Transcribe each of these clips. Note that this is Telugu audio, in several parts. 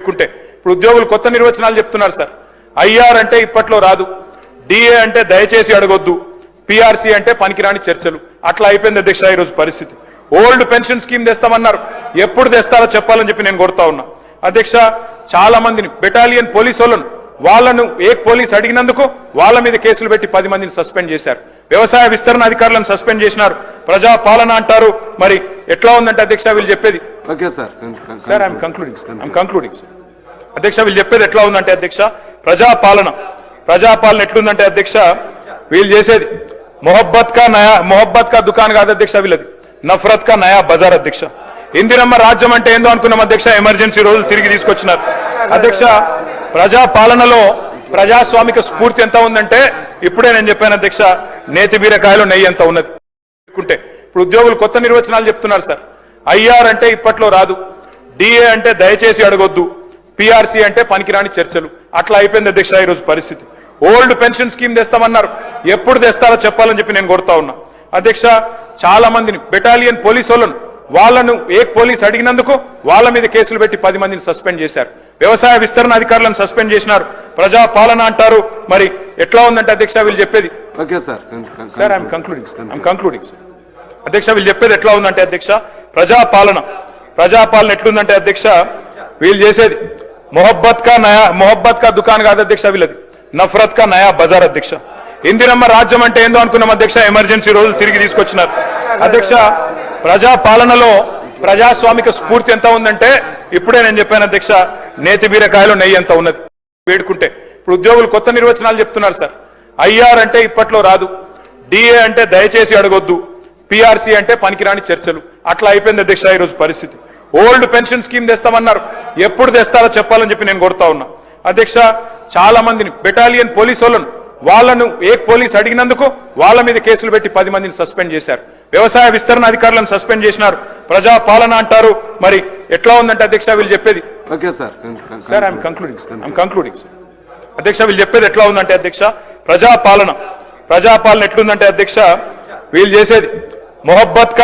ఇప్పుడు ఉద్యోగులు కొత్త నిర్వచనాలు చెప్తున్నారు సార్. ఐఆర్ అంటే ఇప్పట్లో రాదు, డిఏ అంటే దయచేసి అడగొద్దు, పిఆర్సీ అంటే పనికిరాని చర్చలు. అట్లా అయిపోయింది అధ్యక్ష ఈరోజు పరిస్థితి. ఓల్డ్ పెన్షన్ స్కీమ్ తెస్తామన్నారు, ఎప్పుడు తెస్తారో చెప్పాలని చెప్పి నేను కోరుతా ఉన్నా అధ్యక్ష. చాలా మందిని బెటాలియన్ పోలీసు వాళ్ళను ఏ పోలీస్ అడిగినందుకు వాళ్ళ మీద కేసులు పెట్టి 10 మందిని సస్పెండ్ చేశారు. వ్యవసాయ విస్తరణ అధికారులను సస్పెండ్ చేసినారు. ప్రజా పాలన అంటారు, మరి ఎట్లా ఉందంటే అధ్యక్ష వీళ్ళు చెప్పేది సార్ ఐఎమ్ కంక్లూడింగ్ సార్ అధ్యక్ష వీళ్ళు చెప్పేది ఎట్లా ఉందంటే అధ్యక్ష ప్రజాపాలన ఎట్లుందంటే అధ్యక్ష వీళ్ళు చేసేది మొహబ్బత్ కా దుకాన్ కాదు అధ్యక్ష, వీళ్ళది నఫరత్ కా నయా బజార్ అధ్యక్ష. ఇందిరమ్మ రాజ్యం అంటే ఏందో అనుకున్నాం అధ్యక్ష, ఎమర్జెన్సీ రోజులు తిరిగి తీసుకొచ్చినారు అధ్యక్ష. ప్రజాపాలనలో ప్రజాస్వామిక స్ఫూర్తి ఎంత ఉందంటే ఇప్పుడే నేను చెప్పాను అధ్యక్ష, నేతి బీరకాయలో నెయ్యి ఎంత ఉన్నది. ఇప్పుడు ఉద్యోగులు కొత్త నిర్వచనాలు చెప్తున్నారు సార్. ఐఆర్ అంటే ఇప్పట్లో రాదు, డిఏ అంటే దయచేసి అడగొద్దు, పిఆర్సీ అంటే పనికిరాని చర్చలు. అట్లా అయిపోయింది అధ్యక్ష ఈరోజు పరిస్థితి. ఓల్డ్ పెన్షన్ స్కీమ్ తెస్తామన్నారు, ఎప్పుడు తెస్తారో చెప్పాలని చెప్పి నేను కోరుతా ఉన్నా అధ్యక్ష. చాలా మందిని బెటాలియన్ పోలీసు వాళ్ళను ఏ పోలీస్ అడిగినందుకు వాళ్ళ మీద కేసులు పెట్టి 10 మందిని సస్పెండ్ చేశారు. వ్యవసాయ విస్తరణ అధికారులను సస్పెండ్ చేసినారు. ప్రజా పాలన అంటారు, మరి ఎట్లా ఉందంటే అధ్యక్ష వీళ్ళు చెప్పేది సార్ ఐఎమ్ కంక్లూడింగ్ సార్ అధ్యక్ష వీళ్ళు చెప్పేది ఎట్లా ఉందంటే అధ్యక్ష ప్రజాపాలన ఎట్లుందంటే అధ్యక్ష వీళ్ళు చేసేది మొహబ్బత్ కా దుకాన్ కాదు అధ్యక్ష, వీళ్ళది నఫరత్ కా నయా బజార్ అధ్యక్ష. ఇందిరమ్మ రాజ్యం అంటే ఏందో అనుకున్నాం అధ్యక్ష, ఎమర్జెన్సీ రోజులు తిరిగి తీసుకొచ్చినారు అధ్యక్ష. ప్రజాపాలనలో ప్రజాస్వామిక స్ఫూర్తి ఎంత ఉందంటే ఇప్పుడే నేను చెప్పాను అధ్యక్ష, నేతి బీరకాయలో నెయ్యి ఎంత ఉన్నది. ఇప్పుడు ఉద్యోగులు కొత్త నిర్వచనాలు చెప్తున్నారు సార్. ఐఆర్ అంటే ఇప్పట్లో రాదు, డిఏ అంటే దయచేసి అడగొద్దు, పిఆర్సీ అంటే పనికిరాని చర్చలు. అట్లా అయిపోయింది అధ్యక్ష ఈరోజు పరిస్థితి. ఓల్డ్ పెన్షన్ స్కీమ్ తెస్తామన్నారు, ఎప్పుడు తెస్తారో చెప్పాలని చెప్పి నేను కోరుతా ఉన్నా అధ్యక్ష. చాలా మందిని బెటాలియన్ పోలీసు వాళ్ళను ఏ పోలీస్ అడిగినందుకు వాళ్ళ మీద కేసులు పెట్టి 10 మందిని సస్పెండ్ చేశారు. వ్యవసాయ విస్తరణ అధికారులను సస్పెండ్ చేసినారు. ప్రజా పాలన అంటారు, మరి ఎట్లా ఉందంటే అధ్యక్ష వీళ్ళు చెప్పేది సార్ ఐఎమ్ కంక్లూడింగ్ సార్ అధ్యక్ష వీళ్ళు చెప్పేది ఎట్లా ఉందంటే అధ్యక్ష ప్రజాపాలన ఎట్లుందంటే అధ్యక్ష వీళ్ళు చేసేది మొహబ్బత్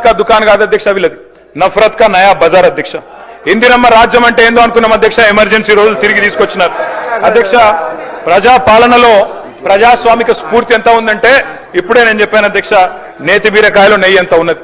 కా దుకాన్ కాదు అధ్యక్ష, వీళ్ళది నఫరత్ కా నయా బజార్ అధ్యక్ష. ఇందిరమ్మ రాజ్యం అంటే ఏందో అనుకున్నాం అధ్యక్ష, ఎమర్జెన్సీ రోజులు తిరిగి తీసుకొచ్చినారు అధ్యక్ష. ప్రజాపాలనలో ప్రజాస్వామిక స్ఫూర్తి ఎంత ఉందంటే ఇప్పుడే నేను చెప్పాను అధ్యక్ష, నేతి బీరకాయలో నెయ్యి ఎంత ఉన్నది.